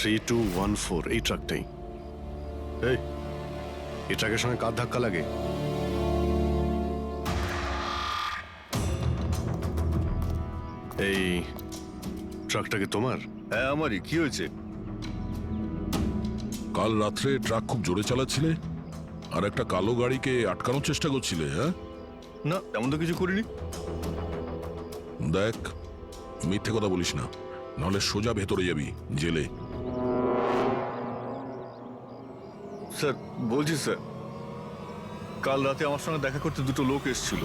3214 এই ট্রাকটাই। এই ট্রাকের সঙ্গে কার ধাক্কা লাগে? এই ট্রাকটা কি তোমার? হ্যাঁ আমারই। কি হয়েছে? কাল রাত্রে ট্রাক খুব জোরে চালাচ্ছিলে আর একটা কালো গাড়িকে আটকানোর চেষ্টা করছিলে। হ্যাঁ, না তেমন তো কিছু করিনি। দেখ, মিথ্যে কথা বলিস না, নাহলে সোজা ভেতরে যাবি জেলে। স্যার বলছি স্যার, কাল রাতে আমার সঙ্গে দেখা করতে দুটো লোক এসেছিল।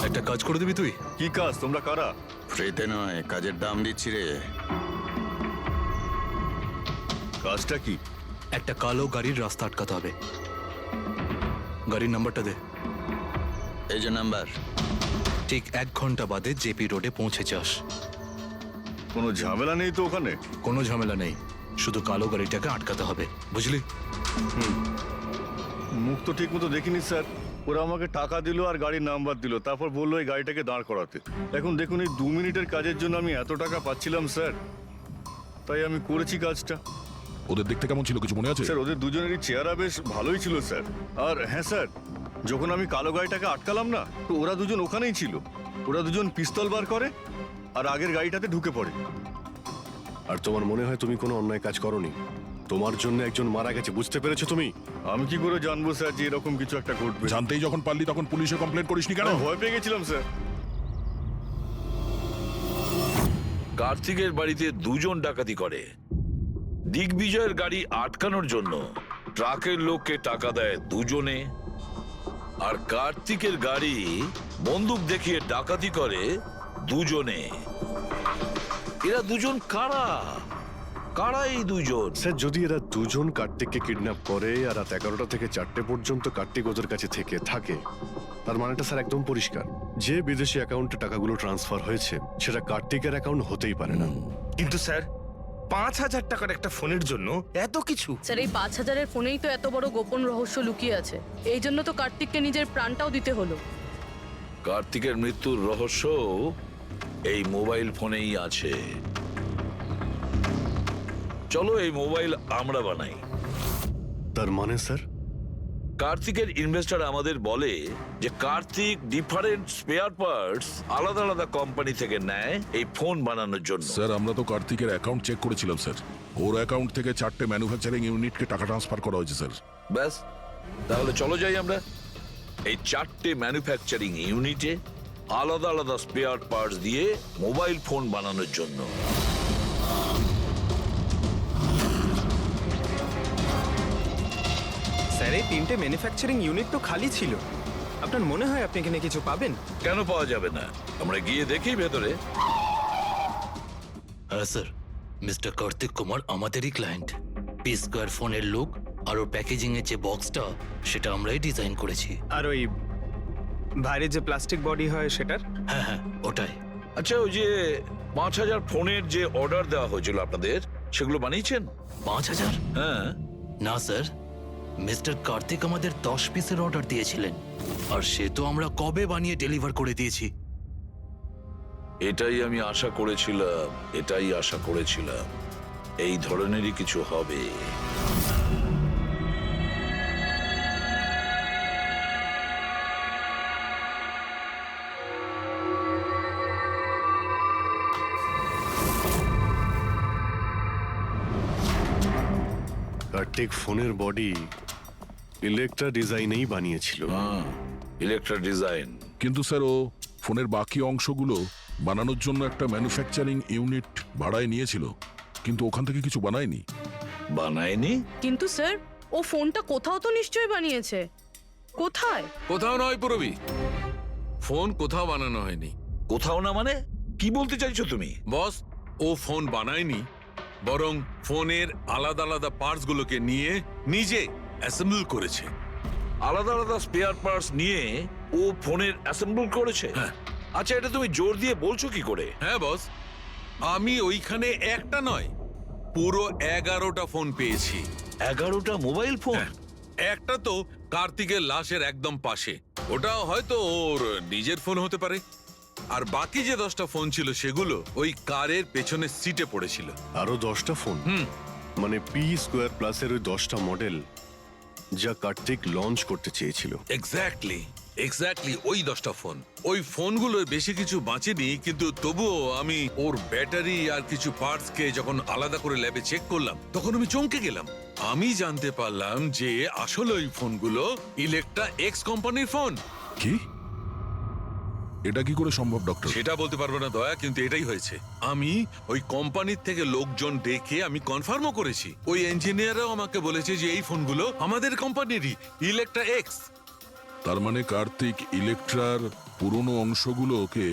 একটা কাজ করে দিবি তুই? কি কাজ? তোমরা কারা? ফ্রিতে নয়, কাজের দাম দিচ্ছি রে। কাজটা কি? একটা কালো গাড়ির রাস্তা আটকাতে হবে। গাড়ির নাম্বারটা দে। এই যে নাম্বার। ঠিক 1 ঘন্টা বাদে জেপি রোডে পৌঁছে যাস। কোনো ঝামেলা নেই তো ওখানে? কোনো ঝামেলা নেই, শুধু কালো গাড়িটাকে আটকাতে হবে, বুঝলি? মুখ তো ঠিক মতো দেখিনি স্যার। ওরা আমাকে টাকা দিল আর গাড়ির নাম্বার দিল, তারপর বললো এই গাড়িটাকে দাঁড় করাতে। এখন দেখুন, এই 2 মিনিটের কাজের জন্য আমি এত টাকা পাচ্ছিলাম স্যার, তাই আমি করেছি কাজটা। ওদের দেখতে কেমন ছিল কিছু মনে আছে? স্যার ওদের দুজনেরই চেহারা বেশ ভালোই ছিল স্যার। আর হ্যাঁ স্যার, যখন আমি কালো গাড়িটাকে আটকালাম না, তো ওরা দুজন ওখানেই ছিল। ওরা দুজন পিস্তল বার করে আর আগের গাড়িটাতে ঢুকে পড়ে। আর তোমার মনে হয় তুমি কোনো অন্যায় কাজ করনি? তোমার জন্য একজন মারা গেছে, বুঝতে পেরেছো তুমি? আমি কি করে জানবো স্যার যে এরকম কিছু একটা ঘটবে? জানতেই যখন পারলি তখন পুলিশে কমপ্লেন করিসনি কেন? আমি ভয় পেয়ে গেছিলাম স্যার। কার্তিকের বাড়িতে 2 জন ডাকাতি করে। দিগ্বিজয়ের গাড়ি আটকানোর জন্য ট্রাকের লোককে টাকা দেয় 2 জনে, আর কার্তিকের গাড়ি বন্দুক দেখিয়ে ডাকাতি করে 2 জনে। এরা 2 জন কারা? কারা এই 2 জন? স্যার, যদি এরা দুজন কার্তিককে কিডন্যাপ করে আর রাত 11টা থেকে 4টে পর্যন্ত কার্তিক ওদের কাছে থাকে, তার মানেটা স্যার একদম পরিষ্কার। যে বিদেশি অ্যাকাউন্টে টাকাগুলো ট্রান্সফার হয়েছে সেটা কার্তিকের অ্যাকাউন্ট হতেই পারে না। কিন্তু স্যার, 5,000 টাকার একটা ফোনের জন্য এত কিছু? স্যার, এই 5,000-এর ফোনেই তো এত বড় গোপন রহস্য লুকিয়ে আছে। এই জন্য তো কার্তিককে নিজের প্রাণটাও দিতে হলো। কার্তিকের মৃত্যুর রহস্য এই মোবাইল ফোনেই আছে। চলো এই মোবাইল আমরা বানাই। তার মানে স্যার? কার্তিকের ইনভেস্টর আমাদের বলে যে কার্তিক ডিফারেন্ট স্পেয়ার পার্টস আলাদা আলাদা কোম্পানি থেকে নেয় এই ফোন বানানোর জন্য। স্যার, আমরা তো কার্তিকের অ্যাকাউন্ট চেক করেছিলাম স্যার। ওর অ্যাকাউন্ট থেকে 4টে ম্যানুফ্যাকচারিং ইউনিটকে টাকা ট্রান্সফার করা হয়েছে স্যার। ব্যাস, তাহলে চলো যাই আমরা। এই 4টে ম্যানুফ্যাকচারিং ইউনিটে আলাদা আলাদা স্পেয়ার পার্টস দিয়ে মোবাইল ফোন বানানোর জন্য। স্যার, এই 3টে ম্যানুফ্যাকচারিং ইউনিট তো খালি ছিল। আপনার মনে হয় আপনি এখানে কিছু পাবেন? কেন পাওয়া যাবে না? আমরা গিয়ে দেখি ভেতরে। হ্যাঁ স্যার, মিস্টার কার্তিক কুমার আমাদেরই ক্লায়েন্ট। পি স্কোয়ার ফোনের লোক আর ওর প্যাকেজিং এর যে বক্সটা সেটা আমরাই ডিজাইন করেছি। আর ওই বাইরে যে প্লাস্টিক বডি হয় সেটার? হ্যাঁ হ্যাঁ, ওটাই। আচ্ছা, ওই যে 5,000 ফোনের যে অর্ডার দেওয়া হয়েছিল আপনাদের, সেগুলো বানিয়েছেন? 5,000? হ্যাঁ। না স্যার, মিস্টার কার্তিক আমাদের 10 পিসের অর্ডার দিয়েছিলেন, আর সে তো আমরা কবে বানিয়ে ডেলিভার করে দিয়েছি। এটাই আমি আশা করেছিলাম, এই ধরনেরই কিছু হবে। কার্তিক ফোনের বডি ইলেকট্রা ডিজাইনেই বানিয়েছিল। Electra design. কিন্তু স্যার, ও ফোনের বাকি অংশগুলো বানানোর জন্য একটা ম্যানুফ্যাকচারিং ইউনিট ভাড়ায় নিয়েছিল, কিন্তু ওখান থেকে কিছু বানায়নি। বানায়নি? কিন্তু স্যার, ও ফোনটা কোথাও তো নিশ্চয়ই বানিয়েছে। কোথায়? কোথাও নয় পুরবি, ফোন কোথাও বানানো হয়নি। কোথাও না মানে কি বলতে চাইছো তুমি? বস, ও ফোন বানায়নি, বরং ফোনের আলাদা আলাদা পার্টস গুলোকে নিয়ে নিজে অ্যাসেম্বল করেছে। আলাদা আলাদা স্পেয়ার পার্টস নিয়ে ও ফোনের অ্যাসেম্বল করেছে? হ্যাঁ। আচ্ছা, এটা তুমি জোর দিয়ে বলছো কি করে? হ্যাঁ বস, আমি ওইখানে একটা নয়, পুরো 11টা ফোন পেয়েছি। 11টা মোবাইল ফোন? হ্যাঁ। একটা তো কার্তিকের লাশের একদম পাশে, ওটা হয়তো ওর নিজের ফোন হতে পারে। আর বাকি যে 10টা ফোন ছিল সেগুলো ওই কারের পেছনের সিটে পড়েছিল। আরো 10টা ফোন, মানে পি স্কোয়ার প্লাসের ওই 10টা মডেল যা কার্তিক লঞ্চ করতে চেয়েছিল। এক্স্যাক্টলি ওই 10টা ফোন। ওই ফোনগুলোর বেশি কিছু বাঁচেনি, কিন্তু তবুও আমি ওর ব্যাটারি আর কিছু পার্টসকে যখন আলাদা করে ল্যাবে চেক করলাম তখন আমি চমকে গেলাম। আমি জানতে পারলাম যে আসলে ওই ফোনগুলো ইলেকট্রা এক্স কোম্পানির ফোন। কি এটা কি করে সম্ভব ডক্টর? সেটা বলতে পারবো না দয়া, কিন্তু এটাই হয়েছে। আমি ওই কোম্পানির থেকে লোকজন ডেকে আমি কনফার্মও করেছি। ওই ইঞ্জিনিয়ারও আমাকে বলেছে যে এই ফোনগুলো আমাদের কোম্পানিরই, ইলেকট্রা এক্স। তার মানে কার্তিক ইলেকট্রার পুরনো অংশগুলোকে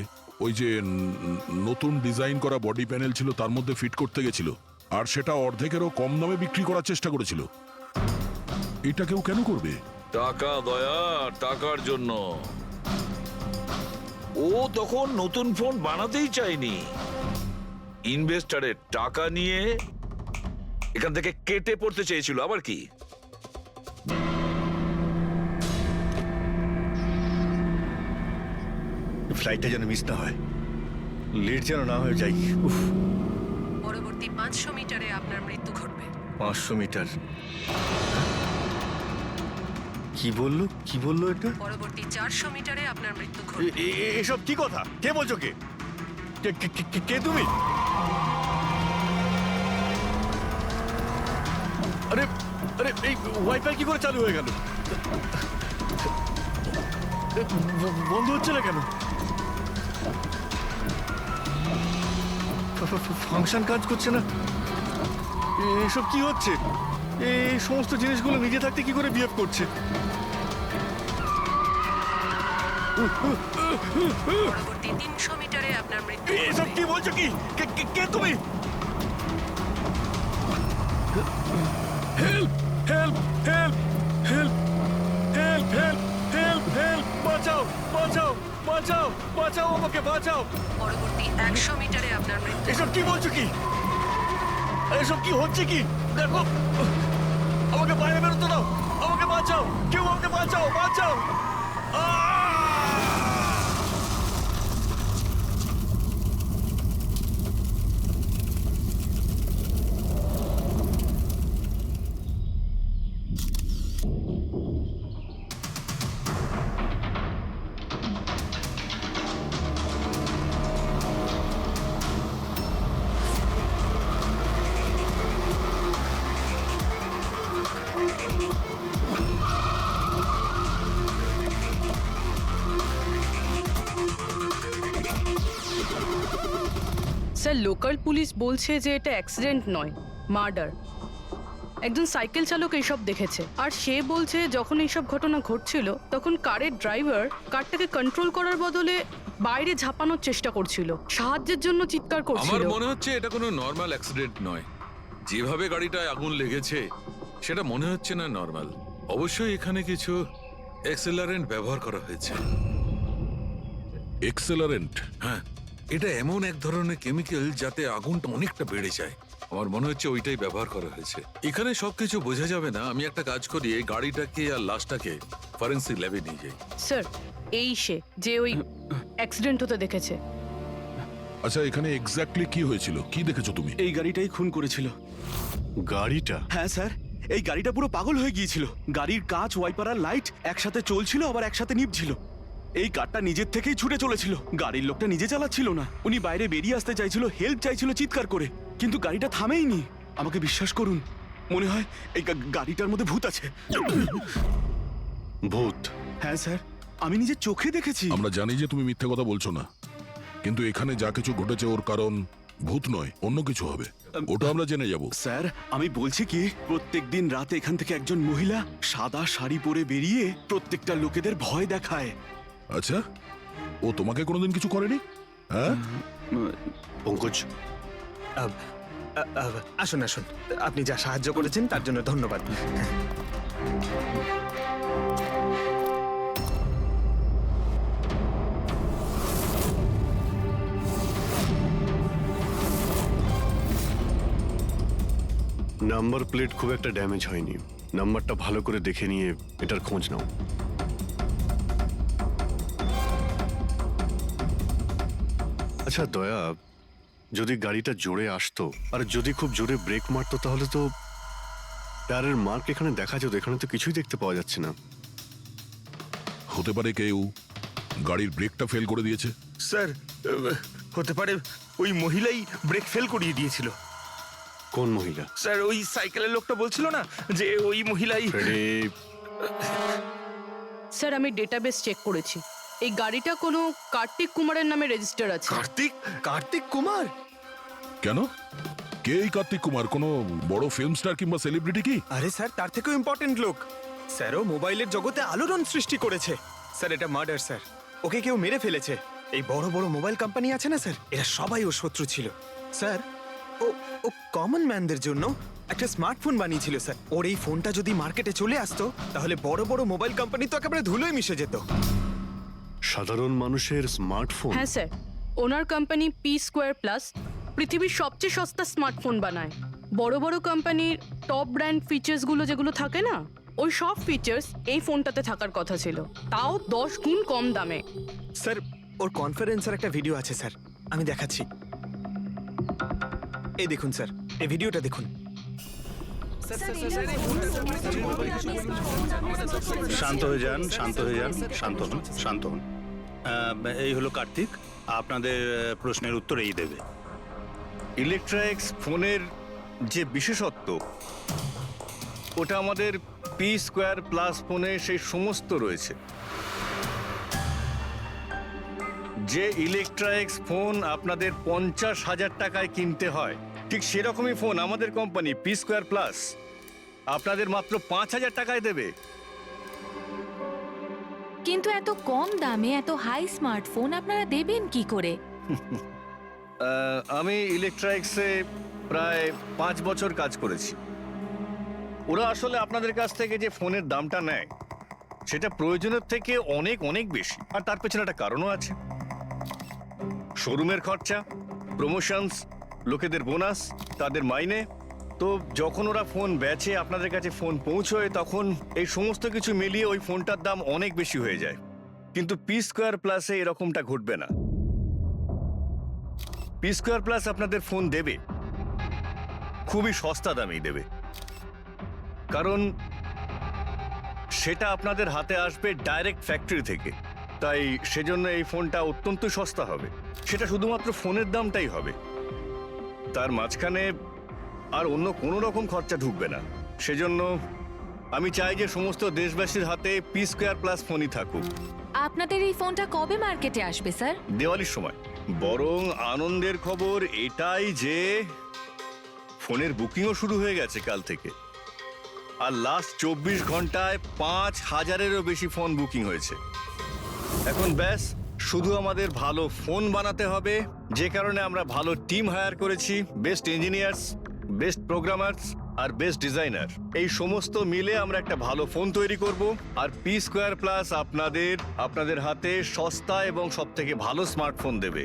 ওই যে নতুন ডিজাইন করা বডি প্যানেল ছিল তার মধ্যে ফিট করতে গেছিল, আর সেটা অর্ধেকেরও কম দামে বিক্রি করার চেষ্টা করেছিল। এটা কেউ কেন করবে? টাকা দয়া, টাকার জন্য। ও তখন নতুন ফোন বানাতেই চায়নি, ইনভেস্টারের টাকা নিয়ে এখান থেকে কেটে পড়তে চেয়েছিল। আবার কি? ফ্লাইটটা যেন মিস না হয়, লেট যেন না হয়ে যাই। উফ, পরবর্তী 500 মিটারে আপনার মৃত্যু ঘটবে। 500 মিটার? কি বললো এটা? পরবর্তী 400 মিটারে আপনার মৃত্যু এসব কি কথা? কে বলছো? কে তুমি? আরে আরে এই ওয়াইফাই কি করে চালু হয়ে গেল? বন্ধ হচ্ছে না কেন? ফাংশন কাজ করছে না? এসব কি হচ্ছে? এই সমস্ত জিনিসগুলো নিজে থাকতে কি করে বিহেভ করছে? পরবর্তী 300 মিটারে আপনার মৃত্যু এসব কি বলছো? কে তুমি? Help help help help help help help help! বাঁচাও বাঁচাও বাঁচাও বাঁচাও, আমাকে বাঁচাও! পরবর্তী 100 মিটারে আপনার মৃত্যু এসব কি বলছো? এসব কি হচ্ছে? দেখো, আমাকে বাইরে বেরোতে দাও, আমাকে বাঁচাও, কেউ আমাকে বাঁচাও, বাঁচাও! স্যার, লোকাল পুলিশ বলছে যে এটা অ্যাক্সিডেন্ট নয়, মার্ডার। একজন সাইকেল চালক এইসব দেখেছে, আর সে বলছে যখন এইসব ঘটনা ঘটছিল তখন কারের ড্রাইভার কারটাকে কন্ট্রোল করার বদলে বাইরে ঝাঁপানোর চেষ্টা করছিল, সাহায্যের জন্য চিৎকার আমার করছিল। মনে হচ্ছে এটা কোনো নর্মাল অ্যাক্সিডেন্ট নয়। যেভাবে গাড়িটায় আগুন লেগেছে সেটা মনে হচ্ছে না নর্মাল। অবশ্যই এখানে কিছু এক্সেলারেন্ট ব্যবহার করা হয়েছে। এক্সেলারেন্ট? হ্যাঁ, এটা এমন এক ধরনের কেমিক্যাল যাতে আগুনটা অনেকটা বেড়ে যায়। আমার মনে হচ্ছে ওইটাই ব্যবহার করা হয়েছে। এখানে সবকিছু বোঝা যাবে না। আমি একটা কাজ করি, এই গাড়িটাকে আর লাশটাকে ফরেন্সিক ল্যাবে নিয়ে যাই। স্যার, এই সে যে ওই অ্যাক্সিডেন্ট হতে দেখেছে। আচ্ছা, এখানে এক্স্যাক্টলি কি হয়েছিল? কি দেখেছো তুমি? এই গাড়িটাই খুন করেছিল। গাড়িটা? হ্যাঁ স্যার, এই গাড়িটা পুরো পাগল হয়ে গিয়েছিল। গাড়ির কাঁচ, ওয়াইপার আর লাইট একসাথে চলছিল, আবার একসাথে নিভছিল। এই কারটা নিজের থেকেই ছুটে চলেছিল। গাড়ির লোকটা নিজে চালাচ্ছিল না, উনি বাইরে বেরিয়ে আসতে চাইছিল, হেল্প চাইছিল চিৎকার করে, কিন্তু গাড়িটা থামেইনি। আমাকে বিশ্বাস করুন, মনে হয় এই গাড়িটার মধ্যে ভূত আছে। ভূত? হ্যাঁ স্যার, আমি নিজের চোখে দেখেছি। আমরা জানি যে তুমি মিথ্যে কথা বলছো না, কিন্তু এখানে যা কিছু ঘটেছে ওর কারণ ভূত নয়, অন্য কিছু হবে। ওটা আমরা জেনে যাব। স্যার, আমি বলছি কি, প্রত্যেকদিন রাতে এখান থেকে একজন মহিলা সাদা শাড়ি পরে বেরিয়ে প্রত্যেকটা লোকেদের ভয় দেখায়। আচ্ছা, ও তোমাকে কোনোদিন কিছু করেনি? হ্যাঁ? পঙ্কজ, আসুন আসুন, আপনি যা সাহায্য করেছেন তার জন্য ধন্যবাদ। নাম্বার প্লেট খুব একটা ড্যামেজ হয়নি। নাম্বারটা ভালো করে দেখে নিয়ে এটার খোঁজ নাও। আচ্ছা দয়া, যদি গাড়িটা জোরে আসতো আর যদি খুব জোরে ব্রেক মারতো তাহলে তো টায়ারের মার্ক এখানে দেখা যেত। এখানে তো কিছুই দেখতে পাওয়া যাচ্ছে না। হতে পারে কেউ গাড়ির ব্রেকটা ফেল করে দিয়েছে। স্যার হতে পারে ওই মহিলাই ব্রেক ফেল করিয়ে দিয়েছিল। কোন মহিলা? স্যার ওই সাইকেলের লোকটা বলছিল না যে ওই মহিলাই। ফ্রেডি, স্যার আমি ডেটাবেস চেক করেছি, এই গাড়িটা কোনো কার্তিক কুমারের নামে রেজিস্টার আছে। কার্তিক কুমার? কেন? কে এই কার্তিক কুমার? কোনো বড় ফিল্ম স্টার কিংবা সেলিব্রিটি কি? আরে স্যার তার থেকেও ইম্পর্টেন্ট লোক। স্যারও মোবাইলের জগতে আলোড়ন সৃষ্টি করেছে। স্যার এটা মার্ডার স্যার, ওকে কেউ মেরে ফেলেছে। এই বড় বড় মোবাইল কোম্পানি আছে না স্যার, এরা সবাই ওর শত্রু ছিল স্যার। ও কমন ম্যানদের জন্য একটা স্মার্টফোন বানিয়েছিল স্যার। ওর এই ফোনটা যদি মার্কেটে চলে আসতো তাহলে বড় বড় মোবাইল কোম্পানি তো একেবারে ধুলোয় মিশে যেত। সাধারণ মানুষের স্মার্টফোন? হ্যাঁ স্যার, ওনার কোম্পানি P2+ পৃথিবীর সবচেয়ে সস্তা স্মার্টফোন বানায়। বড় বড় কোম্পানির টপ ব্র্যান্ড ফিচার্সগুলো যেগুলো থাকে না, ওই সব ফিচার্স এই ফোনটাতে থাকার কথা ছিল, তাও 10 গুণ কম দামে। স্যার ওর কনফারেন্সের একটা ভিডিও আছে স্যার, আমি দেখাচ্ছি। এই দেখুন স্যার, এই ভিডিওটা দেখুন। শান্ত হয়ে যান, শান্ত হয়ে যান, শান্ত হন, শান্ত হন। এই হলো কার্তিক, আপনাদের প্রশ্নের উত্তর এই দেবে। ইলেকট্রনিক্স ফোনের যে বিশেষত্ব, ওটা আমাদের P2+ ফোনে সেই সমস্ত রয়েছে। যে ইলেকট্রনিক্স ফোন আপনাদের 50,000 টাকায় কিনতে হয়, ঠিক সেরকমই ফোন আমাদের কোম্পানি P2+ আপনাদের মাত্র 5,000 টাকায় দেবে। কিন্তু এত কম দামে এত হাই স্মার্টফোন আপনারা দেবেন কি করে? আমি ইলেকট্রনিক্সে প্রায় 5 বছর কাজ করেছি। ওরা আসলে আপনাদের কাছ থেকে যে ফোনের দামটা নেয় সেটা প্রয়োজনের থেকে অনেক অনেক বেশি, আর তার পেছনে একটা কারণও আছে। শোরুমের খরচা, প্রমোশনস, লোকেদের বোনাস, তাদের মাইনে। তো যখন ওরা ফোন বেচে আপনাদের কাছে ফোন পৌঁছয়, তখন এই সমস্ত কিছু মিলিয়ে ওই ফোনটার দাম অনেক বেশি হয়ে যায়। কিন্তু P2+ এরকমটা ঘটবে না। P2+ আপনাদের ফোন দেবে খুবই সস্তা দামেই দেবে, কারণ সেটা আপনাদের হাতে আসবে ডাইরেক্ট ফ্যাক্টরি থেকে। তাই সেজন্য এই ফোনটা অত্যন্ত সস্তা হবে। সেটা শুধুমাত্র ফোনের দামটাই হবে, তার মাঝখানে আর অন্য কোনো রকম খরচা ঢুকবে না। সেজন্য আমি চাই যে সমস্ত দেশবাসীর হাতে P2+ ফোনই থাকুক। আপনাদের এই ফোনটা কবে মার্কেটে আসবে স্যার? দিওয়ালির সময়। বরং আনন্দের খবর এটাই যে ফোনের বুকিংও শুরু হয়ে গেছে কাল থেকে। আর লাস্ট 24 ঘন্টায় 5,000-এরও বেশি ফোন বুকিং হয়েছে। এখন ব্যাস শুধু আমাদের ভালো ফোন বানাতে হবে, যে কারণে আমরা ভালো টিম হায়ার করেছি। বেস্ট ইঞ্জিনিয়ার্স, বেস্ট প্রোগ্রামার্স আর বেস্ট ডিজাইনার, এই সমস্ত মিলে আমরা একটা ভালো ফোন তৈরি করব। আর P2+ আপনাদের হাতে সস্তা এবং সব থেকে ভালো স্মার্টফোন দেবে।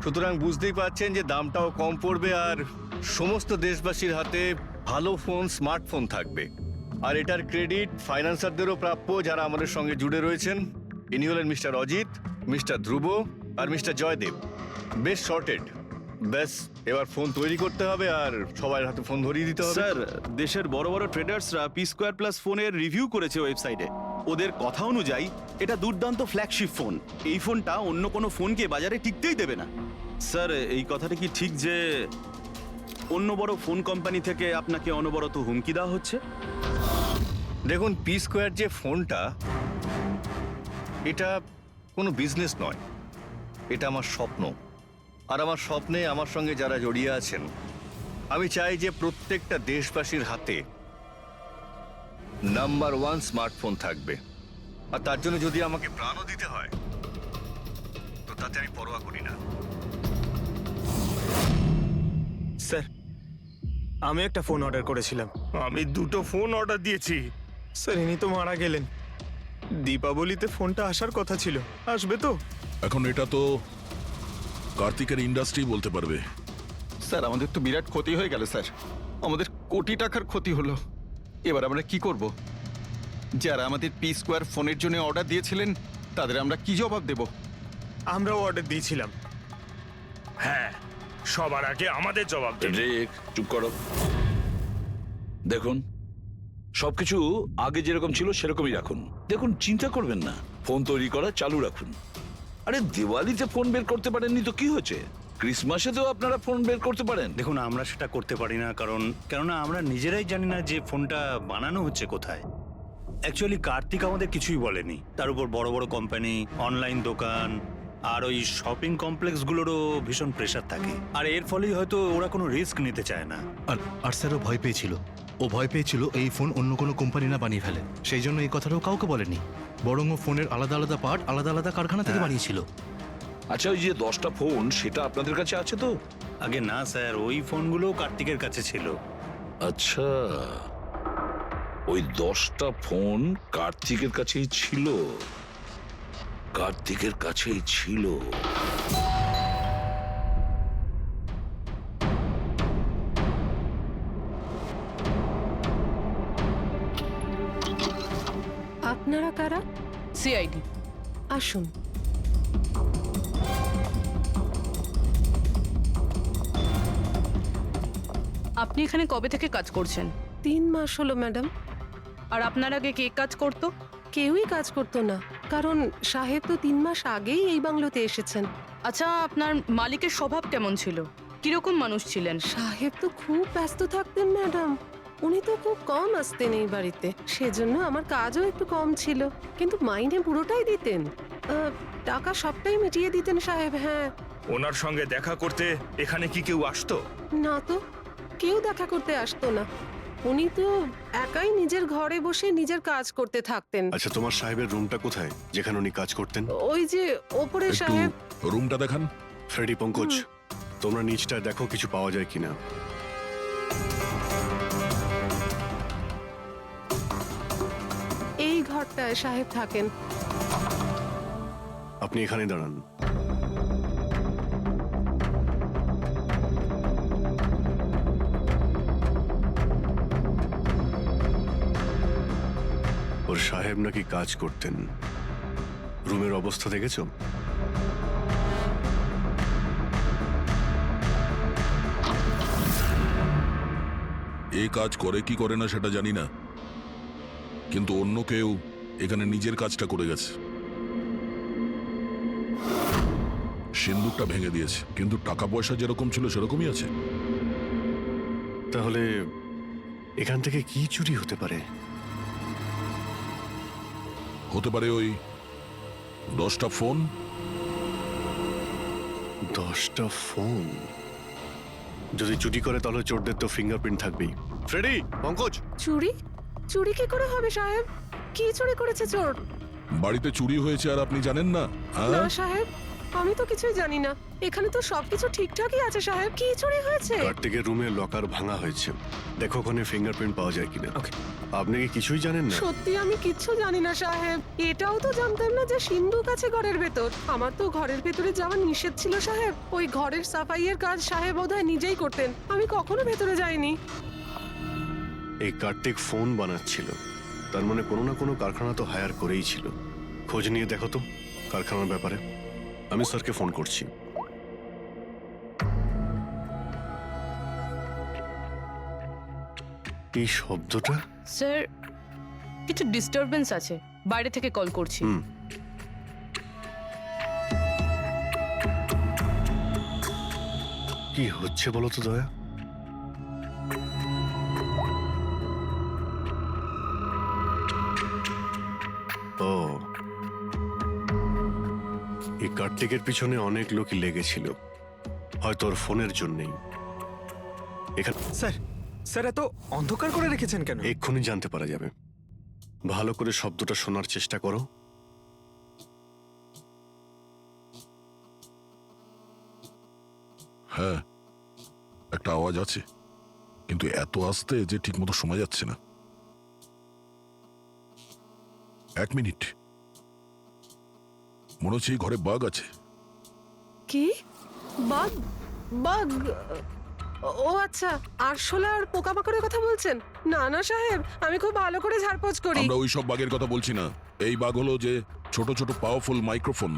সুতরাং বুঝতেই পারছেন যে দামটাও কম পড়বে আর সমস্ত দেশবাসীর হাতে ভালো ফোন, স্মার্টফোন থাকবে। আর এটার ক্রেডিট ফাইন্যান্সারদেরও প্রাপ্য, যারা আমাদের সঙ্গে জুড়ে রয়েছেন। ইনি হলেন মিস্টার অজিত, মিস্টার ধ্রুব আর মিস্টার জয়দেব। বেশ শর্টেড। ব্যাস এবার ফোন তৈরি করতে হবে আর সবার হাতে ফোন ধরিয়ে দিতে হবে। স্যার দেশের বড় বড় ট্রেডার্সরা P2+ ফোনের রিভিউ করেছে ওয়েবসাইটে। ওদের কথা অনুযায়ী এটা দুর্দান্ত ফ্ল্যাগশিপ ফোন। এই ফোনটা অন্য কোনো ফোনকে বাজারে টিকতেই দেবে না। স্যার এই কথাটা কি ঠিক যে অন্য বড় ফোন কোম্পানি থেকে আপনাকে অনবরত হুমকি দেওয়া হচ্ছে? দেখুন, P2 যে ফোনটা, এটা কোনো বিজনেস নয়, এটা আমার স্বপ্ন। আর আমার স্বপ্নে আমার সঙ্গে যারা জড়িয়ে আছেন, আমি চাই যে প্রত্যেকটা দেশবাসীর হাতে নাম্বার 1 স্মার্টফোন থাকবে। আর তার জন্য যদি আমাকে প্রাণও দিতে হয়, তো তাতে আমি পরোয়া করি না। স্যার আমি একটা ফোন অর্ডার করেছিলাম। আমি 2টো ফোন অর্ডার দিয়েছি। স্যার ইনি তো মারা গেলেন। দীপাবলিতে ফোনটা আসার কথা ছিল, আসবে তো? এখন এটা তো কার্তিকের ইন্ডাস্ট্রি বলতে পারবে। স্যার আমাদের তো বিরাট ক্ষতি হয়ে গেল স্যার, আমাদের কোটি টাকার ক্ষতি হলো। এবার আমরা কি করব? যারা আমাদের পি স্কোয়ার ফোনের জন্য অর্ডার দিয়েছিলেন তাদের আমরা কি জবাব দেব? আমরাও অর্ডার দিয়েছিলাম। হ্যাঁ, সবার আগে আমাদের জবাব দিন। রেক, চুপ করো। দেখুন, সবকিছু আগে যেরকম ছিল সেরকমই রাখুন। দেখুন, চিন্তা করবেন না, ফোন তৈরি করা চালু রাখুন। আরে দিওয়ালিতে ফোন বের করতে পারেননি তো কি হয়েছে? ক্রিসমাসেতেও আপনারা ফোন বের করতে পারেন। দেখুন, আমরা সেটা করতে পারি না কেননা আমরা নিজেরাই জানি না যে ফোনটা বানানো হচ্ছে কোথায়। অ্যাকচুয়ালি কার্তিক আমাদের কিছুই বলেনি। তার উপর বড় বড় কোম্পানি, অনলাইন দোকান আর ওই শপিং কমপ্লেক্সগুলোরও ভীষণ প্রেশার থাকে, আর এর ফলেই হয়তো ওরা কোনো রিস্ক নিতে চায় না। আর স্যারও ভয় পেয়েছিল। ও ভয় পেয়েছিল এই ফোন অন্য কোনো কোম্পানি না বানিয়ে ফেলে, সেই জন্য এই কথাটাও কাউকে বলেনি। বরং ও ফোনের আলাদা আলাদা পার্ট আলাদা আলাদা কারখানা থেকে বানিয়েছিল। আচ্ছা, ওই যে 10টা ফোন সেটা আপনাদের কাছে আছে তো? আগে না স্যার, ওই ফোনগুলো কার্তিকের কাছে ছিল। আচ্ছা, ওই 10টা ফোন কার্তিকের কাছেই ছিল। কার্তিকের কাছেই ছিল। আপনারা কারা? সিআইডি। আসুন। আপনি এখানে কবে থেকে কাজ করছেন? 3 মাস হলো ম্যাডাম। আর আপনার আগে কে কাজ করতো? কেউই কাজ করতো না, কারণ সাহেব তো 3 মাস আগেই এই বাংলোতে এসেছেন। আচ্ছা, আপনার মালিকের স্বভাব কেমন ছিল? কিরকম মানুষ ছিলেন? সাহেব তো খুব ব্যস্ত থাকতেন ম্যাডাম। উনি তো খুব কম আসতেন এই বাড়িতে, সেজন্য আমার কাজও একটু কম ছিল, কিন্তু মাইনে পুরোটাই দিতেন। টাকা সবটাই মিটিয়ে দিতেন সাহেব। হ্যাঁ। ওনার সঙ্গে দেখা করতে এখানে কি কেউ আসতো? না তো, কেউ দেখা করতে আসতো না। উনি তো একাই নিজের ঘরে বসে নিজের কাজ করতে থাকতেন। আচ্ছা, তোমার সাহেবের রুমটা কোথায় যেখানে উনি কাজ করতেন? ওই যে ওপরে একটু সাহেব। রুমটা দেখান। ফ্রেডি, পঙ্কজ, তোমরা নিচটায় দেখো কিছু পাওয়া যায় কিনা। এই ঘরটায় সাহেব থাকেন। আপনি এখানে দাঁড়ান। ওর সাহেব নাকি কাজ করতেন। রুমের অবস্থা দেখেছো? এ কাজ করে কি করে না সেটা জানি না, কিন্তু অন্য কেউ এখানে নিজের কাজটা করে গেছে। সিন্দুকটা ভেঙে দিয়েছে, কিন্তু টাকা পয়সা যেরকম ছিল সেরকমই আছে। তাহলে এখান থেকে কি চুরি হতে পারে? হতে পারে ওই 10টা ফোন। 10টা ফোন যদি চুরি করে তাহলে চোরদের তো ফিঙ্গারপ্রিন্ট থাকবেই। ফ্রেডি, পঙ্কজ। চুরি? চুরি কি করে হবে সাহেব? কি চুরি করেছে চোর? বাড়িতে চুরি হয়েছে আর আপনি জানেন না? না সাহেব, আমি তো কিছুই জানি না। এখানে তো সবকিছু ঠিকঠাকই আছে সাহেব। কি চুরি হয়েছে? কার্তিকের রুমে লকার ভাঙা হয়েছে, দেখো ওখানে ফিঙ্গারপ্রিন্ট পাওয়া যায় কিনা। আপনি কি কিছুই জানেন না? সত্যি আমি কিচ্ছু জানি না সাহেব। এটাও তো জানতাম না যে সিন্ধুক আছে ঘরের ভেতর। আমার তো ঘরের ভেতরে যাওয়া নিষেধ ছিল সাহেব। ওই ঘরের সাফাইয়ের কাজ সাহেব বোধহয় নিজেই করতেন, আমি কখনো ভেতরে যাইনি। এই কার্তিক ফোন বানাচ্ছিল, তার মানে কোনো না কোনো কারখানা তো হায়ার করেই ছিল। খোঁজ নিয়ে দেখো তো কারখানার ব্যাপারে। আমি স্যারকে ফোন করছি। এই শব্দটা? স্যার, কিছু ডিস্টারবেন্স আছে, বাইরে থেকে কল করছি। কি হচ্ছে বলো তো দয়া? ও, এই কার্তিকের পিছনে অনেক লোকই লেগেছিল, হয়তো ওর ফোনের জন্যই। এখানে স্যার এত অন্ধকার করে রেখেছেন কেন? এক্ষুনি জানতে পারা যাবে। ভালো করে শব্দটা শোনার চেষ্টা করো। হ্যাঁ, একটা আওয়াজ আছে, কিন্তু এত আস্তে যে ঠিক মতো শোনা যাচ্ছে না। 1 মিনিট, মনে হচ্ছে এই ঘরে বাঘ আছে। কি? বাঘ? বাঘ? ও আচ্ছা, আরশোলা আর পোকামাকড়ের কথা বলছেন? না না সাহেব, আমি খুব ভালো করে ঝাড়পোছ করি। আমরা ওই সব বাগের কথা বলছি না। এই বাগ হলো যে ছোট ছোট পাওয়ারফুল মাইক্রোফোন,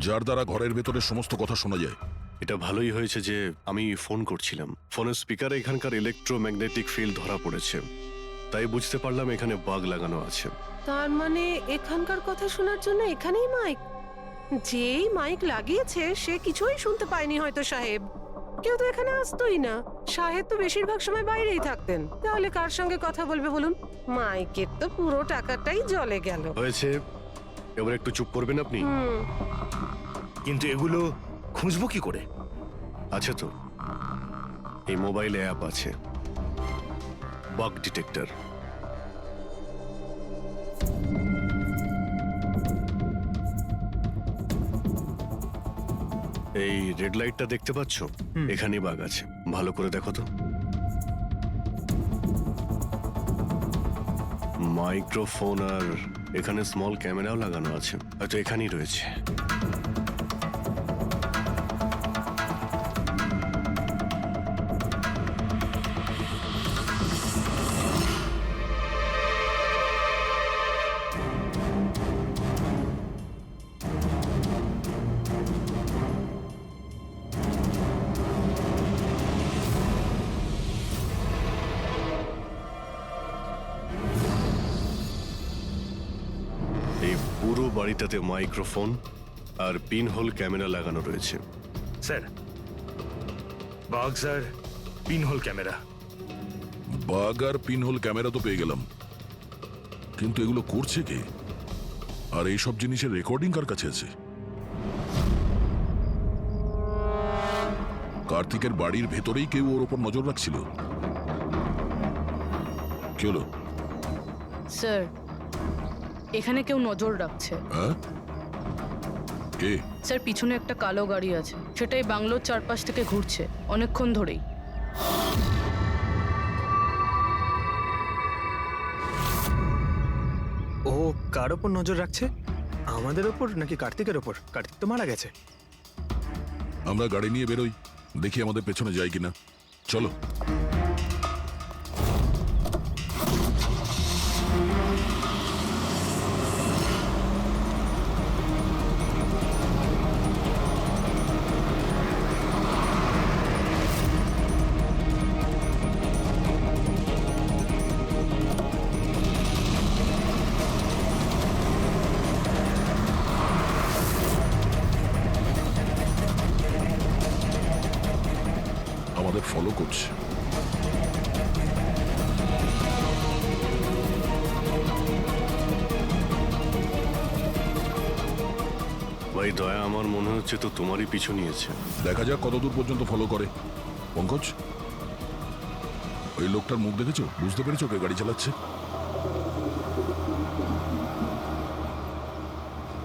যার দ্বারা ঘরের ভেতরে সমস্ত কথা শোনা যায়। এটা ভালোই হয়েছে যে আমি ফোন করছিলাম। ফোনের স্পিকারে এখানকার ইলেকট্রোম্যাগনেটিক ফিল্ড ধরা পড়েছে, তাই বুঝতে পারলাম এখানে বাগ লাগানো আছে। তার মানে এখানকার কথা শোনার জন্য এখানেই মাইক? যেই মাইক লাগিয়েছে সে কিছুই শুনতে পায়নি হয়তো সাহেব। কেউ তো এখানে আসতোই না। সাহেব তো বেশিরভাগ সময় বাইরেই থাকতেন। তাহলে কার সঙ্গে কথা বলবে বলুন? মাইকের তো পুরো টাকাটাই জলে গেল। হয়েছে, এবার একটু চুপ করবেন আপনি? কিন্তু এগুলো খুঁজবো কি করে? আছে তো, এই মোবাইলে অ্যাপ আছে, বাগ ডিটেক্টর। এই রেড লাইটটা দেখতে পাচ্ছ? এখানেই বাগ আছে, ভালো করে দেখো তো। মাইক্রোফোন আর এখানে স্মল ক্যামেরাও লাগানো আছে, হয়তো এখানেই রয়েছে। এই পুরো বাড়িটাতে মাইক্রোফোন আর পিনহোল ক্যামেরা লাগানো রয়েছে। স্যার, বাগস আর পিনহোল ক্যামেরা। বাগ আর পিনহোল ক্যামেরা তো পেয়ে গেলাম, কিন্তু এগুলো করছে কে? আর এইসব জিনিসের রেকর্ডিং কার কাছে আছে? কার্তিকের বাড়ির ভেতরেই কেউ ওর ওপর নজর রাখছিল। কি হলো? স্যার, এখানে কেউ নজর রাখছে। হ্যাঁ? কে? স্যার, পিছনে একটা কালো গাড়ি আছে, সেটাই বাংলোর চারপাশ থেকে ঘুরছে অনেকক্ষণ ধরেই। ও কার ওপর নজর রাখছে? আমাদের ওপর নাকি কার্তিকের ওপর? কার্তিক তো মারা গেছে। আমরা গাড়ি নিয়ে বেরোই, দেখি আমাদের পেছনে যায় কিনা। চলো। আমাদের ফলো করছে। ভাই দয়া, আমার মনে হচ্ছে তো তোমারই পিছু নিয়েছে। দেখা যাক কতদূর পর্যন্ত ফলো করে। পঙ্কজ, ওই লোকটার মুখ দেখেছো? বুঝতে পেরেছো কে গাড়ি চালাচ্ছে?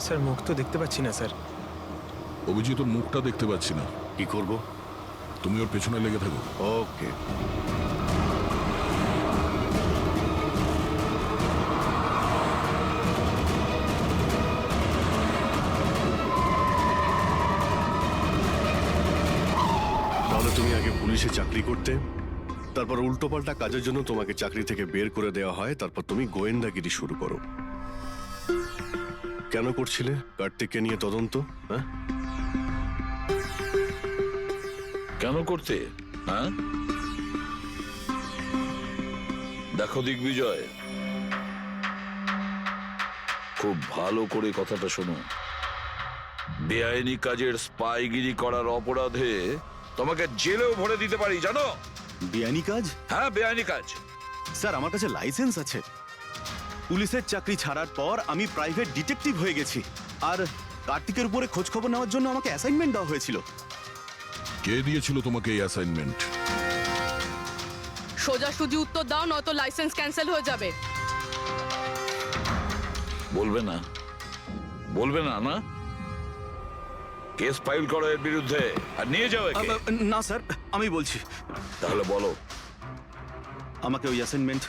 স্যার, মুখ তো দেখতে পাচ্ছি না স্যার। অভিজিৎ, ওর মুখটা দেখতে পাচ্ছি না। কি করব? তুমি ওর পেছনে লেগে থাকো। ওকে। তাহলে তুমি আগে পুলিশে চাকরি করতে, তারপর উল্টোপাল্টা কাজের জন্য তোমাকে চাকরি থেকে বের করে দেওয়া হয়, তারপর তুমি গোয়েন্দাগিরি শুরু করো। কেন করছিলে কার্তিককে নিয়ে তদন্ত? হ্যাঁ, কেন করতে? হ্যাঁ, দেখো দিগ্বিজয়, খুব ভালো করে কথাটা শোনো। বেআইনি কাজের স্পাইগিরি করার অপরাধে তোমাকে জেলেও ভরে দিতে পারি, জানো? বেআইনি কাজ? হ্যাঁ, বেআইনি কাজ। স্যার, আমার কাছে লাইসেন্স আছে। পুলিশের চাকরি ছাড়ার পর আমি প্রাইভেট ডিটেকটিভ হয়ে গেছি। আর কার্তিকের উপরে খোঁজ খবর নেওয়ার জন্য আমাকে অ্যাসাইনমেন্ট দেওয়া হয়েছিল। কে দিয়েছিল তোমাকে এই অ্যাসাইনমেন্ট? সোজাসুজি উত্তর দাও, নয়তো লাইসেন্স ক্যান্সেল হয়ে যাবে। বলবে না? বলবে না? না, কেস ফাইল করো এর বিরুদ্ধে আর নিয়ে যাও একে। না স্যার, আমি বলছি। তাহলে বলো। আমাকে ওই অ্যাসাইনমেন্ট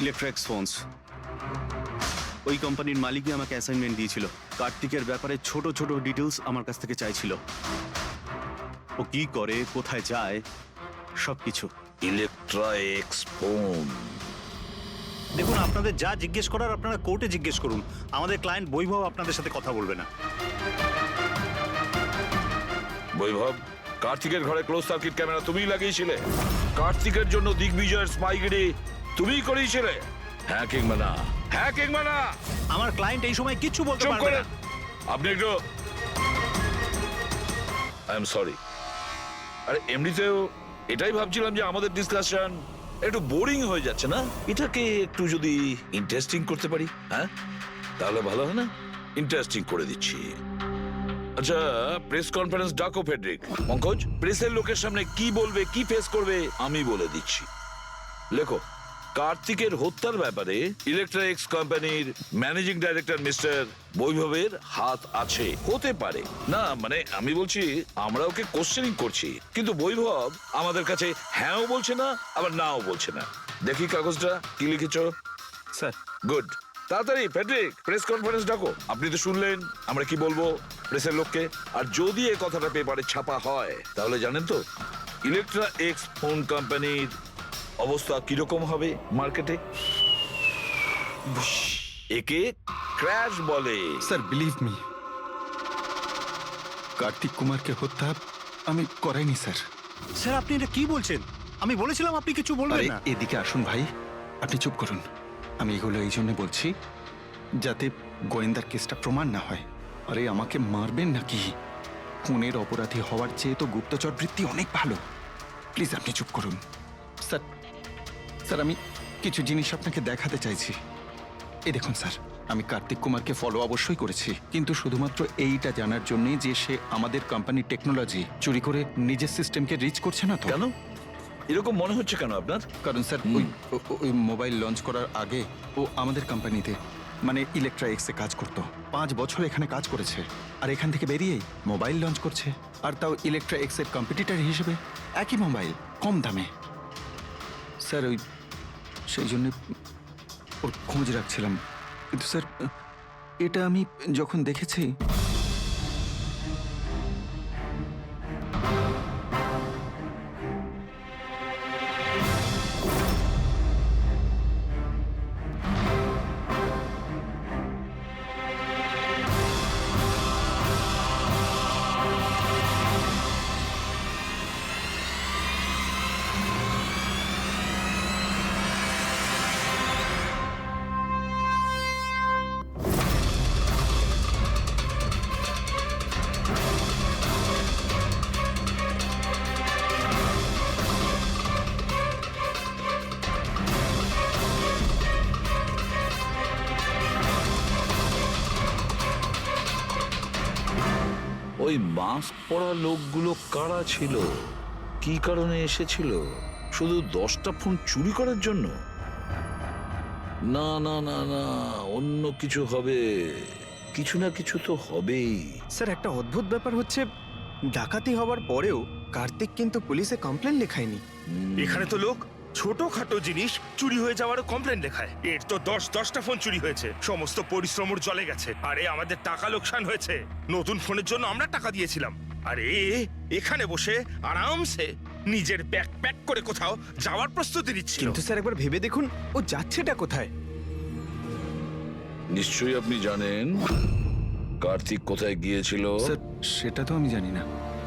ইলেকট্রিক্স ফোনস, ওই কোম্পানির মালিকই আমাকে অ্যাসাইনমেন্ট দিয়েছিল। কার্তিকের ব্যাপারে ছোট ছোট ডিটেলস আমার কাছ থেকে চাইছিল। ও কি করে, কোথায় যায়, সবকিছু। Electra x phone. দেখুন, আপনাদের যা জিজ্ঞেস করার আপনারা কোর্টে জিজ্ঞেস করুন। আমাদের ক্লায়েন্ট বৈভব আপনাদের সাথে কথা বলবে না। বৈভব, কার্তিকের ঘরে ক্লোজ সার্কিট ক্যামেরা তুমিই লাগিয়েছিলে? কার্তিকের জন্য দিগ্বিজয়ের স্পাইগিরি তুমিই করিয়েছিলে? হ্যাঁ কিংবা না? হ্যাঁ কিংবা না? আমার ক্লায়েন্ট এই সময় কিচ্ছু বলতে চুপ পারবে করে। না। আপনি একটু, আই এম সরি। আরে এমনিতেও এটাই ভাবছিলাম যে আমাদের ডিসকাশন একটু বোরিং হয়ে যাচ্ছে না, এটাকে একটু যদি ইন্টারেস্টিং করতে পারি, হ্যাঁ তাহলে ভালো হয় না? ইন্টারেস্টিং করে দিচ্ছি। আচ্ছা, প্রেস কনফারেন্স ডাকো ফেডরিক। পঙ্কজ, প্রেসের লোকের সামনে কি বলবে, কি ফেস করবে আমি বলে দিচ্ছি। লেখো, কার্তিকের হত্যার ব্যাপারে ইলেকট্রা এক্স কোম্পানির ম্যানেজিং ডাইরেক্টর মিস্টার বৈভবের হাত আছে। হতে পারে না, মানে আমি বলছি আমরা ওকে কোশ্চেনিং করছি, কিন্তু বৈভব আমাদের কাছে হ্যাঁও বলছে না আবার নাও বলছে না। দেখি কাগজটা কি লিখেছো। Sir, good. তাড়াতাড়ি ফেডরিক, প্রেস কনফারেন্স ডাকো। আপনি তো শুনলেন আমরা কি বলবো প্রেসের লোককে। আর যদি এই কথাটা পেপারে ছাপা হয় তাহলে জানেন তো ইলেকট্রা এক্স ফোন কোম্পানির অবস্থা কিরকম হবে মার্কেটে। একে ক্র্যাশ বলে। স্যার, বিলিভ মি, কার্তিক কুমারকে হত্যা আমি করাইনি স্যার। স্যার, আপনি এটা কি বলছেন? আমি বলেছিলাম আপনি কিছু বলবেন আরে না। এদিকে আসুন ভাই, আপনি চুপ করুন। আমি এগুলো এই জন্য বলছি যাতে গোয়েন্দার কেসটা প্রমাণ না হয়। আরে আমাকে মারবেন নাকি? খুনের অপরাধী হওয়ার চেয়ে তো গুপ্তচর বৃত্তি অনেক ভালো। প্লিজ আপনি চুপ করুন। স্যার, স্যার আমি কিছু জিনিস আপনাকে দেখাতে চাইছি। এই দেখুন স্যার, আমি কার্তিক কুমারকে ফলো অবশ্যই করেছি, কিন্তু শুধুমাত্র এইটা জানার জন্যই যে সে আমাদের কোম্পানির টেকনোলজি চুরি করে নিজের সিস্টেমকে রিচ করছে না তো। কেন এরকম মনে হচ্ছে কেন আপনার? কারণ স্যার ওই মোবাইল লঞ্চ করার আগে ও আমাদের কোম্পানিতে মানে ইলেকট্রা এক্সে কাজ করতো। 5 বছর এখানে কাজ করেছে, আর এখান থেকে বেরিয়েই মোবাইল লঞ্চ করছে, আর তাও ইলেকট্রা এক্সের কম্পিটিটর হিসেবে। একই মোবাইল, কম দামে। স্যার ওই সেই জন্য ওর খোঁজ রাখছিলাম, কিন্তু স্যার এটা আমি যখন দেখেছি ওই মাস্ক পরা লোকগুলো কারা ছিল, কি কারণে এসেছিল? শুধু 10টা ফোন চুরি করার জন্য? না না না না, অন্য কিছু হবে, কিছু না কিছু তো হবেই। স্যার একটা অদ্ভুত ব্যাপার হচ্ছে, ডাকাতি হওয়ার পরেও কার্তিক কিন্তু পুলিশে কমপ্লেন লেখায়নি। এখানে তো লোক ছোটখাটো জিনিস চুরি হয়ে যাওয়ারও কমপ্লেন লেখায়। এর তো 10টা ফোন চুরি হয়েছে, সমস্ত পরিশ্রম ওর জলে গেছে। আরে আমাদের টাকা লোকসান হয়েছে, নতুন ফোনের জন্য আমরা টাকা দিয়েছিলাম। আরে এখানে বসে আরামসে নিজের ব্যাগ প্যাক করে কোথাও যাওয়ার প্রস্তুতি নিচ্ছিল। কিন্তু স্যার একবার ভেবে দেখুন, ও যাচ্ছেটা কোথায়? নিশ্চয়ই আপনি জানেন কার্তিক কোথায় গিয়েছিল। স্যার সেটা তো আমি জানি না।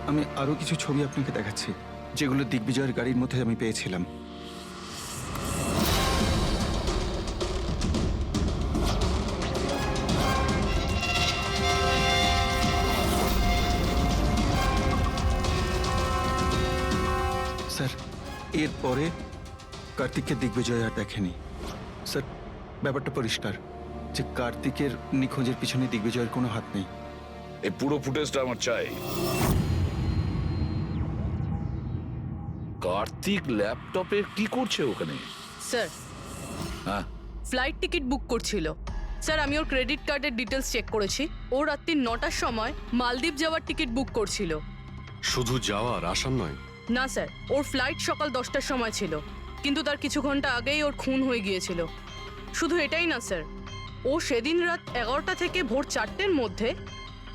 আমি আরো কিছু ছবি আপনাকে দেখাচ্ছি, যেগুলো দিগ্বিজয়ের গাড়ির মধ্যে আমি পেয়েছিলাম। স্যার এরপরে কার্তিককে দিগ্বিজয় আর দেখেনি। স্যার ব্যাপারটা পরিষ্কার যে কার্তিকের নিখোঁজের পিছনে দিগ্বিজয়ের কোনো হাত নেই। এই পুরো ফুটেজটা আমার চাই। কার্তিক ল্যাপটপে কি করছে ওখানে? স্যার, হ্যাঁ, ফ্লাইট টিকিট বুক করছিল। স্যার, আমি ওর ক্রেডিট কার্ডের ডিটেলস চেক করেছি। ও রাত্রি 9টার সময় মালদ্বীপ যাওয়ার টিকিট বুক করছিল। শুধু যাওয়ার, আসার নয়? না স্যার, ওর ফ্লাইট সকাল 10টার সময় ছিল, কিন্তু তার কিছু ঘন্টা আগেই ওর খুন হয়ে গিয়েছিল। শুধু এটাই না স্যার, ও সেদিন রাত 11টা থেকে ভোর 4টের মধ্যে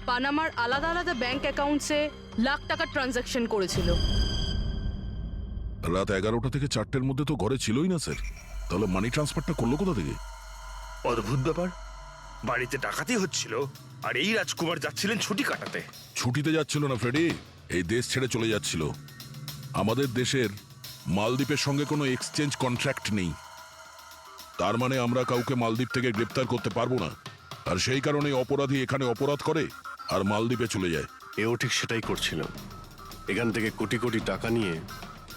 পানামার আলাদা আলাদা ব্যাংক অ্যাকাউন্টসে লাখ টাকার ট্রানজাকশন করেছিল। রাত 11টা থেকে 4টের মধ্যে তো ঘরে ছিলই না স্যার। তাহলে মানি ট্রান্সফারটা করলো কোথা থেকে? অদ্ভুত ব্যাপার, বাড়িতে ডাকাতি হচ্ছিল আর এই রাজকুমার যাচ্ছিলেন ছুটি কাটাতে। ছুটিতে যাচ্ছিল না ফ্রেডি, এই দেশ ছেড়ে চলে যাচ্ছিল। আমাদের দেশের মালদ্বীপের সঙ্গে কোনো এক্সচেঞ্জ কন্ট্রাক্ট নেই, তার মানে আমরা কাউকে মালদ্বীপ থেকে গ্রেপ্তার করতে পারবো না। আর সেই কারণে অপরাধী এখানে অপরাধ করে আর মালদ্বীপে চলে যায়। এও ঠিক সেটাই করছিল, এখান থেকে কোটি কোটি টাকা নিয়ে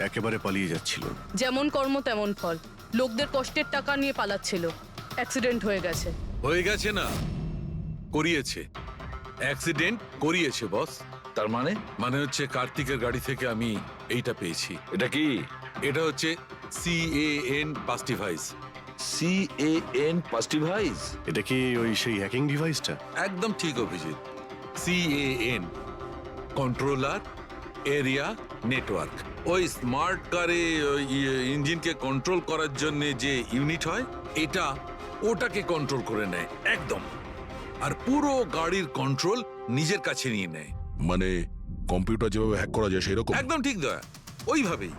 একেবারে পালিয়ে যাচ্ছিল। যেমন কর্ম তেমন ফল, লোকদের কষ্টের টাকা নিয়ে পালাচ্ছিল, অ্যাক্সিডেন্ট হয়ে গেছে। হয়ে গেছে না, করিয়েছে। অ্যাক্সিডেন্ট করিয়েছে বস। তার মানে মানে হচ্ছে কার্তিকের গাড়ি থেকে আমি এইটা পেয়েছি। এটা কি? এটা হচ্ছে CAN পাস্টিভাইজ। CAN পাস্টিভাইজ? এটা কি ওই সেই হ্যাকিং ডিভাইসটা? একদম ঠিক Abhijit. CAN controller area network. ওই স্মার্ট কারে ইঞ্জিনকে কন্ট্রোল করার জন্য যে ইউনিট হয়, এটা ওটাকে কন্ট্রোল করে নেয় একদম, আর পুরো গাড়ির কন্ট্রোল নিজের কাছে নিয়ে নেয়। মানে কম্পিউটার যেভাবে হ্যাক করা যায় সেই রকম? একদম ঠিক দয়া, ওইভাবেই।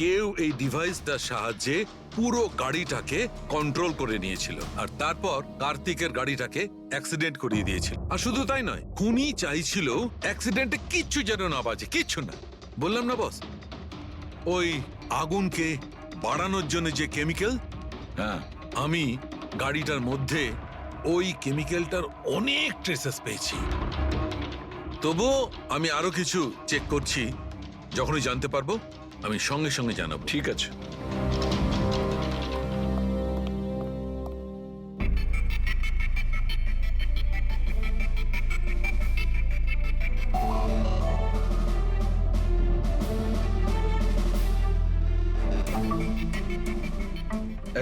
কেউ এই ডিভাইসটার সাহায্যে পুরো গাড়িটাকে কন্ট্রোল করে নিয়েছিল, আর তারপর কার্তিকের গাড়িটাকে অ্যাক্সিডেন্ট করিয়ে দিয়েছিল। আর শুধু তাই নয়, খুনি চাইছিল অ্যাক্সিডেন্টে কিচ্ছু যেন না বাজে, কিচ্ছু না। বললাম না বস, ওই আগুনকে বাড়ানোর জন্য যে কেমিক্যাল, হ্যাঁ, আমি গাড়িটার মধ্যে ওই কেমিক্যালটার অনেক ট্রেসেস পেয়েছি। তবুও আমি আরো কিছু চেক করছি, যখনই জানতে পারবো আমি সঙ্গে সঙ্গে জানাবো। ঠিক আছে।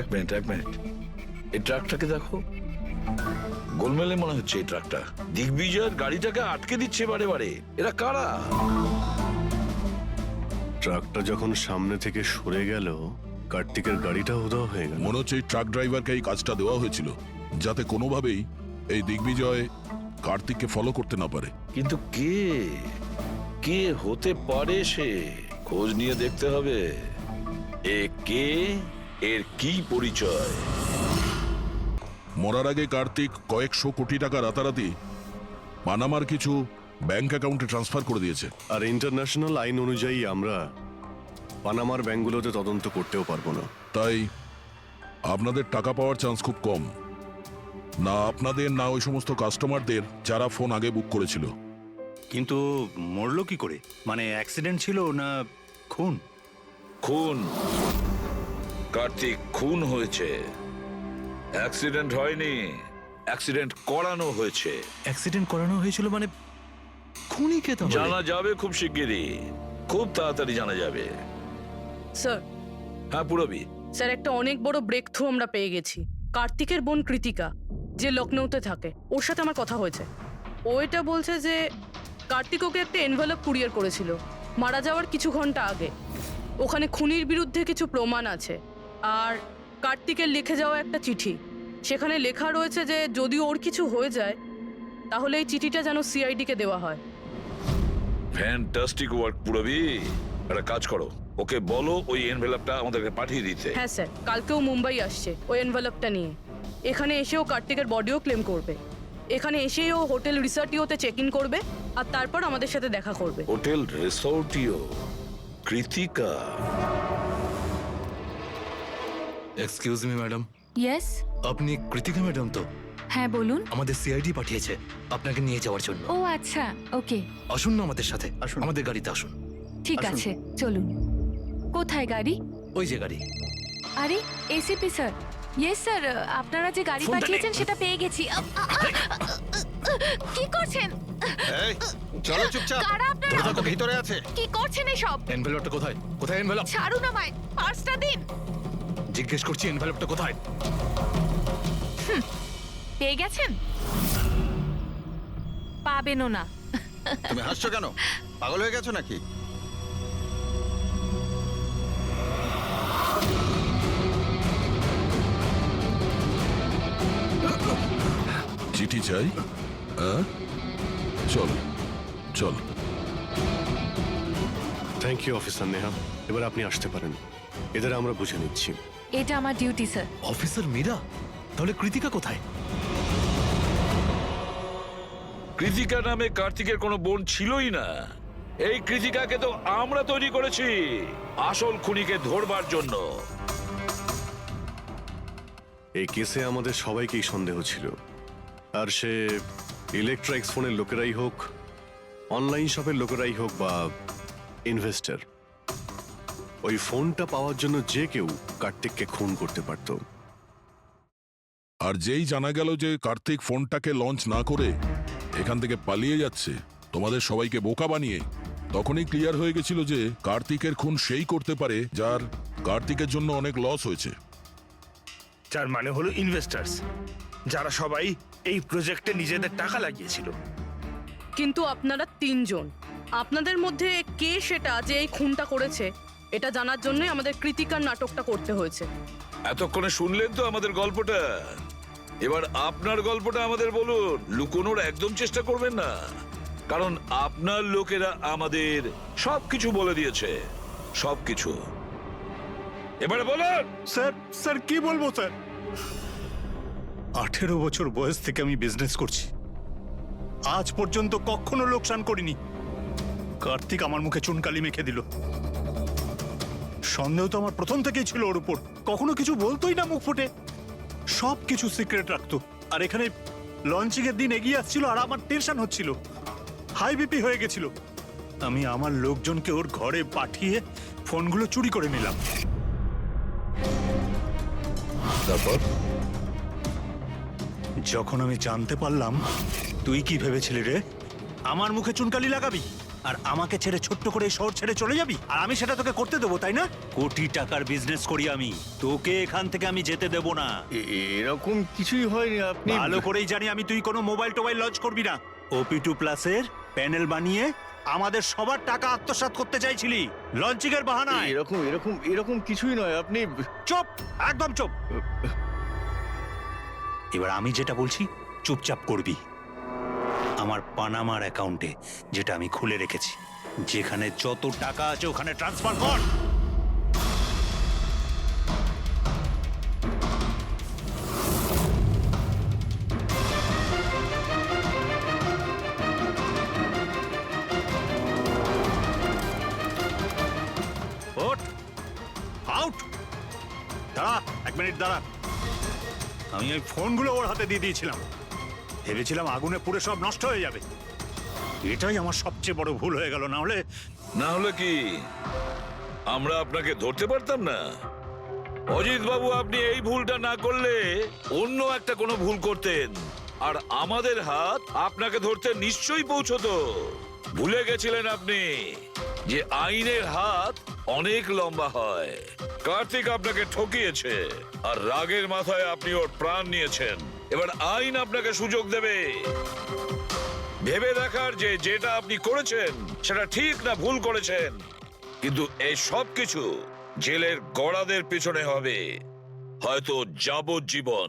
এক মিনিট এই ট্রাকটাকে দেখো, গোলমেলে মনে হচ্ছে এই ট্রাকটা। দিগ্বিজয়ের গাড়িটাকে আটকে দিচ্ছে বারে বারে। এরা কারা? ট্রাকটা যখন সামনে থেকে সরে গেল, কার্তিকের গাড়িটা উধাও হয়ে গেল। মনে হচ্ছে এই ট্রাক ড্রাইভারকে এই কাজটা দেওয়া হয়েছিল যাতে কোনোভাবেই এই দিগ্বিজয় কার্তিককে ফলো করতে না পারে। কিন্তু কে হতে পারে সে? খোঁজ নিয়ে দেখতে হবে। এ কে, এর কি পরিচয়? মরার আগে কার্তিক কয়েকশো কোটি টাকা রাতারাতি পানামার কিছু ব্যাংক অ্যাকাউন্টে ট্রান্সফার করে দিয়েছে। আর ইন্টারন্যাশনাল আইন অনুযায়ী আমরা পানামার ব্যাংকগুলোতে তদন্ত করতেও পারবো না। তাই আপনাদের টাকা পাওয়ার চান্স খুব কম। না আপনাদের, না ওই সমস্ত কাস্টমারদের যারা ফোন আগে বুক করেছিল। কিন্তু মরলো কি করে? মানে অ্যাক্সিডেন্ট ছিল না খুন? খুন। কার্তিক খুন হয়েছে, অ্যাক্সিডেন্ট হয়নি। অ্যাক্সিডেন্ট করানো হয়েছে। অ্যাক্সিডেন্ট করানো হয়েছিল মানে খুনি কে তাহলে? জানা যাবে খুব শিগগিরই, খুব তাড়াতাড়ি জানা যাবে। স্যার, হ্যাঁ পুরবি। স্যার, একটা অনেক বড় ব্রেক থ্রু আমরা পেয়ে গেছি। কার্তিকের বোন কৃতিকা, যে লখনৌতে থাকে, ওর সাথে আমার কথা হয়েছে। ও এটা বলছে যে কার্তিক ওকে একটা এনভেলপ কুরিয়ার করেছিল মারা যাওয়ার কিছু ঘন্টা আগে। ওখানে খুনির বিরুদ্ধে কিছু প্রমাণ আছে, আর কার্তিকের লিখে যাওয়া একটা চিঠি। সেখানে লেখা রয়েছে যে যদি ওর কিছু হয়ে যায় তাহলে এই চিঠিটা যেন CID-কে দেওয়া হয়। ফ্যান্টাস্টিক ওয়ার্ক পুরবি। একটা কাজ করো, ওকে বলো ওই এনভেলপটা আমাদেরকে পাঠিয়ে দিতে। হ্যাঁ স্যার, কালকেও মুম্বাই আসছে ওই এনভেলপটা নিয়ে। এখানে এসেও কার্তিকের বডিও ক্লেম করবে। এখানে এসেই ও হোটেল রিসর্টিওতে চেক ইন করবে, আর তারপর আমাদের সাথে দেখা করবে। Hotel Resortio? Kritika? Excuse me madam. Yes, আপনি কৃতিকা ম্যাডাম তো? হ্যাঁ বলুন। আমাদের CID পাঠিয়েছে আপনাকে নিয়ে যাওয়ার জন্য। ও আচ্ছা, ওকে। আসুন না আমাদের সাথে, আমাদের গাড়িতে আসুন। ঠিক আছে, চলুন। কোথায় গাড়ি? ওই যে গাড়ি। আরে এসিপি স্যার। ইয়েস স্যার, আপনারা যে গাড়ি পাঠিয়েছেন সেটা পেয়ে গেছি। কি করছেন? চলো চুপচাপ। কারা আপনারা? ভিতরে আছে। কি করছেন এসব? এনভেলপটা কোথায়? কোথায় এনভেলপ? ছাড়ুন আমায়, পার্সটা দিন। জিজ্ঞেস করছি এনভেলপটা কোথায়? পেয়ে গেছেন? পাবেনও না। তুমি হাসছো কেন? পাগল হয়ে গেছো নাকি? চিঠি চাই? হ্যাঁ, চল চল। থ্যাংক ইউ অফিসার নেহা, এবার আপনি আসতে পারেন, এদের আমরা বুঝে নিচ্ছি। এটা আমার ডিউটি স্যার। অফিসার মীরা, তাহলে কৃতিকা কোথায়? কৃতিকা নামে কার্তিকের কোনো বোন ছিলই না। এই কৃতিকাকে তো আমরা তৈরি করেছি আসল খুনিকে ধরবার জন্য। এই কেসে আমাদের সবাইকেই সন্দেহ ছিল, আর সে ইলেকট্রনিক্স ফোনের লোকেরাই হোক, অনলাইন শপের লোকেরাই হোক বা ইনভেস্টর, ওই ফোনটা পাওয়ার জন্য যে কেউ কার্তিককে খুন করতে পারত। আর যেই জানা গেল যে কার্তিক ফোনটাকে লঞ্চ না করে এখান থেকে পালিয়ে যাচ্ছে তোমাদের সবাইকে বোকা বানিয়ে, তখনই ক্লিয়ার হয়ে গেছিল যে কার্তিকের খুন সেই করতে পারে যার কার্তিকের জন্য অনেক লস হয়েছে। যার মানে হলো ইনভেস্টার্স, যারা সবাই এই প্রজেক্টে নিজেদের টাকা লাগিয়েছিল। কিন্তু আপনারা তিনজন, আপনাদের মধ্যে কে সেটা যে এই খুনটা করেছে এটা জানার জন্যই আমাদের কৃতিকার নাটকটা করতে হয়েছে। এতক্ষণে শুনলেন তো আমাদের গল্পটা, এবার আপনার গল্পটা আমাদের বলুন। লুকোনোর একদম চেষ্টা করবেন না, কারণ আপনার লোকেরা আমাদের সবকিছু বলে দিয়েছে, সবকিছু। এবারে বলুন। স্যার কি বলবো স্যার? 18 বছর বয়স থেকে আমি বিজনেস করছি, আজ পর্যন্ত কখনো লোকসান করিনি। কার্তিক আমার মুখে চুনকালি মেখে দিল। সন্দেহ তো আমার প্রথম থেকেই ছিল ওর উপর, কখনো কিছু বলতোই না মুখ ফুটে, সব কিছু সিক্রেট রাখতো। আর এখানে লঞ্চিং এর দিন এগিয়ে আসছিল আর আমার টেনশন হচ্ছিল, হাই বিপি হয়ে গেছিল। আমি আমার লোকজনকে ওর ঘরে পাঠিয়ে ফোনগুলো চুরি করে নিলাম। তারপর যখন আমি জানতে পারলাম, তুই কি ভেবেছিলি রে? আমার মুখে চুনকালি লাগাবি আর আমাকে ছেড়ে ছোট্ট করে শহর ছেড়ে চলে যাবি, আর আমি সেটা তোকে করতে দেবো তাই না? কোটি টাকার বিজনেস করি আমি, তোকে এখান থেকে আমি যেতে দেবো না। এরকম কিছুই হয়নি। আপনি ভালো করেই জানি আমি তুই কোনো মোবাইল টোবাইল লঞ্চ করবি না। OP2 প্লাসের প্যানেল বানিয়ে আমাদের সবার টাকা আত্মসাৎ করতে চাইছিলি লঞ্চিং এর বাহানায়। এরকম এরকম এরকম কিছুই নয়। আপনি চুপ, একদম চুপ। এবার আমি যেটা বলছি চুপচাপ করবি। আমার পানামার অ্যাকাউন্টে, যেটা আমি খুলে রেখেছি, যেখানে যত টাকা আছে ওখানে ট্রান্সফার কর। ওঠ, আউট। দাঁড়া, 1 মিনিট দাঁড়া। আমি ওই ফোনগুলো ওর হাতে দিয়ে দিয়েছিলাম, ভেবেছিলাম আগুনে পুড়ে সব নষ্ট হয়ে যাবে। এটাই আমার সবচেয়ে বড় ভুল হয়ে গেল। না হলে কি আমরা আপনাকে ধরতে পারতাম না? অজিত বাবু, আপনি এই ভুলটা না করলে অন্য একটা কোনো ভুল করতেন, আর আমাদের হাত আপনাকে ধরতে নিশ্চয়ই পৌঁছতো। ভুলে গেছিলেন আপনি যে আইনের হাত অনেক লম্বা হয়। কার্তিক আপনাকে ঠকিয়েছে, আর রাগের মাথায় আপনি ওর প্রাণ নিয়েছেন। এবার আইন আপনাকে সুযোগ দেবে ভেবে দেখার যে যেটা আপনি করেছেন সেটা ঠিক না ভুল করেছেন। কিন্তু এই সব কিছু জেলের গড়াদের পিছনে হবে, হয়তো যাবজ্জীবন।